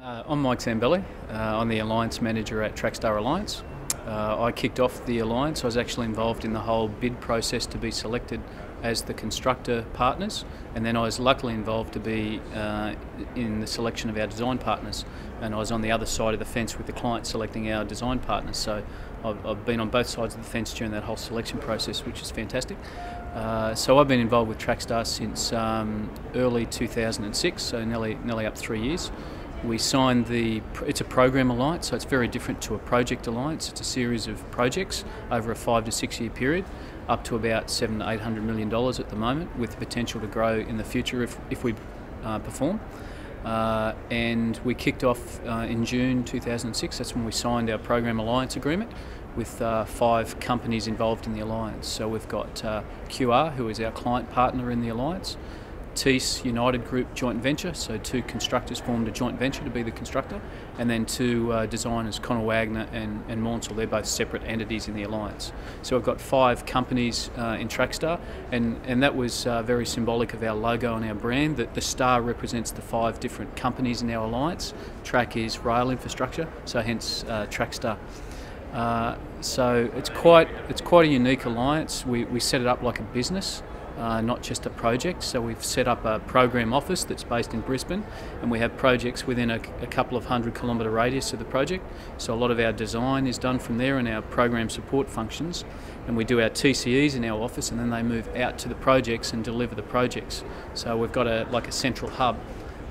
I'm Mike Zambelli. I'm the Alliance Manager at Trackstar Alliance. I kicked off the Alliance. I was actually involved in the whole bid process to be selected as the constructor partners, and then I was luckily involved to be in the selection of our design partners, and I was on the other side of the fence with the client selecting our design partners. So I've been on both sides of the fence during that whole selection process, which is fantastic. So I've been involved with Trackstar since early 2006, so nearly up 3 years. We signed it's a program alliance, so it's very different to a project alliance. It's a series of projects over a 5 to 6 year period, up to about $700 to $800 million at the moment, with the potential to grow in the future if we perform. And we kicked off in June 2006. That's when we signed our program alliance agreement with 5 companies involved in the alliance. So we've got QR, who is our client partner in the alliance, TEAS United Group joint venture, so 2 constructors formed a joint venture to be the constructor, and then 2 designers, Connor Wagner and Maunsell. They're both separate entities in the alliance. So we've got 5 companies in Trackstar, and that was very symbolic of our logo and our brand, that the star represents the 5 different companies in our alliance. Track is rail infrastructure, so hence Trackstar. So it's quite a unique alliance. We set it up like a business, not just a project. So we've set up a program office that's based in Brisbane, and we have projects within a couple of 100-kilometre radius of the project. So a lot of our design is done from there and our program support functions, and we do our TCEs in our office, and then they move out to the projects and deliver the projects. So we've got like a central hub.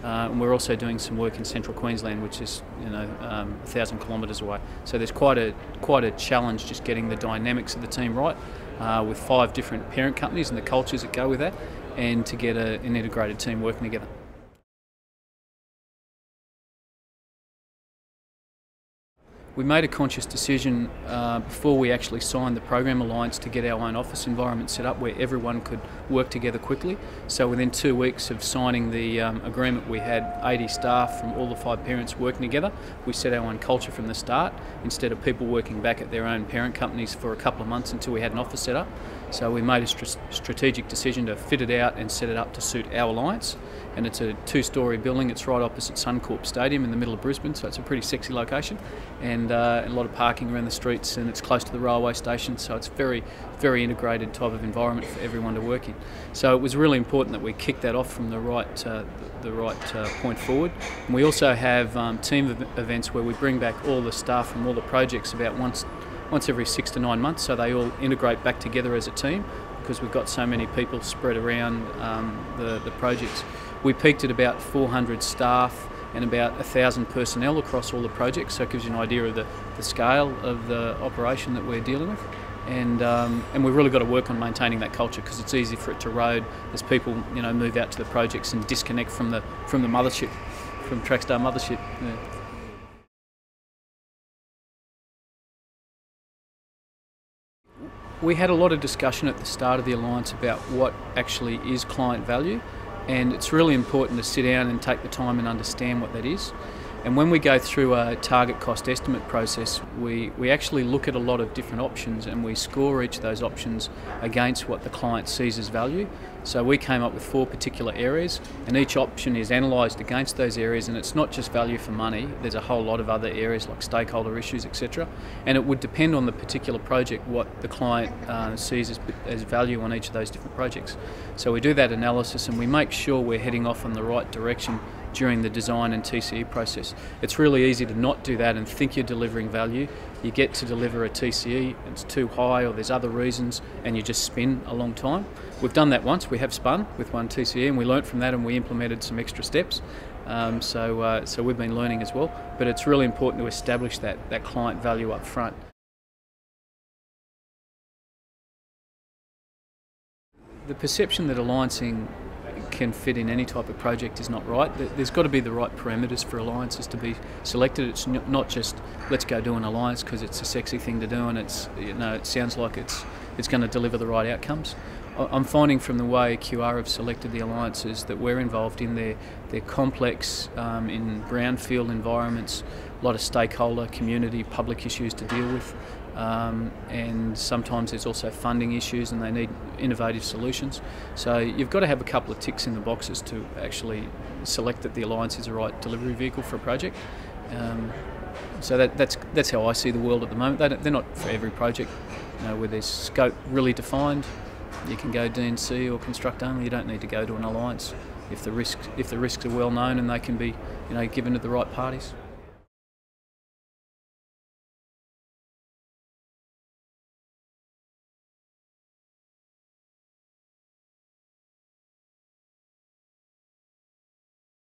And we're also doing some work in central Queensland, which is 1,000 kilometres away. So there's quite a challenge just getting the dynamics of the team right, with 5 different parent companies and the cultures that go with that, and to get an integrated team working together. We made a conscious decision before we actually signed the program alliance to get our own office environment set up where everyone could work together quickly. So within 2 weeks of signing the agreement, we had 80 staff from all the 5 parents working together. We set our own culture from the start, instead of people working back at their own parent companies for a couple of months until we had an office set up. So we made a strategic decision to fit it out and set it up to suit our alliance. And it's a 2-storey building. It's right opposite Suncorp Stadium in the middle of Brisbane, so it's a pretty sexy location, and a lot of parking around the streets, and it's close to the railway station, so it's very integrated type of environment for everyone to work in. So it was really important that we kick that off from the right point forward. And we also have team events where we bring back all the staff from all the projects about once every 6 to 9 months, so they all integrate back together as a team, because we've got so many people spread around the projects. We peaked at about 400 staff and about 1,000 personnel across all the projects, so it gives you an idea of the scale of the operation that we're dealing with. And we've really got to work on maintaining that culture, because it's easy for it to erode as people move out to the projects and disconnect from the mothership, from Trackstar mothership. Yeah. We had a lot of discussion at the start of the alliance about what actually is client value, and it's really important to sit down and take the time and understand what that is. And when we go through a target cost estimate process, we actually look at a lot of different options, and we score each of those options against what the client sees as value. So we came up with 4 particular areas, and each option is analysed against those areas, and it's not just value for money. There's a whole lot of other areas like stakeholder issues, etc. And it would depend on the particular project what the client sees as value on each of those different projects. So we do that analysis, and we make sure we're heading off in the right direction during the design and TCE process. It's really easy to not do that and think you're delivering value. You get to deliver a TCE, it's too high, or there's other reasons, and you just spin a long time. We've done that once. We have spun with one TCE, and we learnt from that, and we implemented some extra steps. So we've been learning as well. But it's really important to establish that client value up front. The perception that alliancing can fit in any type of project is not right. There's got to be the right parameters for alliances to be selected. It's not just let's go do an alliance because it's a sexy thing to do and it sounds like it's going to deliver the right outcomes. I'm finding from the way QR have selected the alliances that we're involved in, they're complex in brownfield environments, a lot of stakeholder, community, public issues to deal with. And sometimes there's also funding issues and they need innovative solutions. So you've got to have a couple of ticks in the boxes to actually select that the Alliance is the right delivery vehicle for a project. So that's how I see the world at the moment. They're not for every project. Where there's scope really defined, you can go D&C or construct only. You don't need to go to an alliance if the risks are well known and they can be given to the right parties.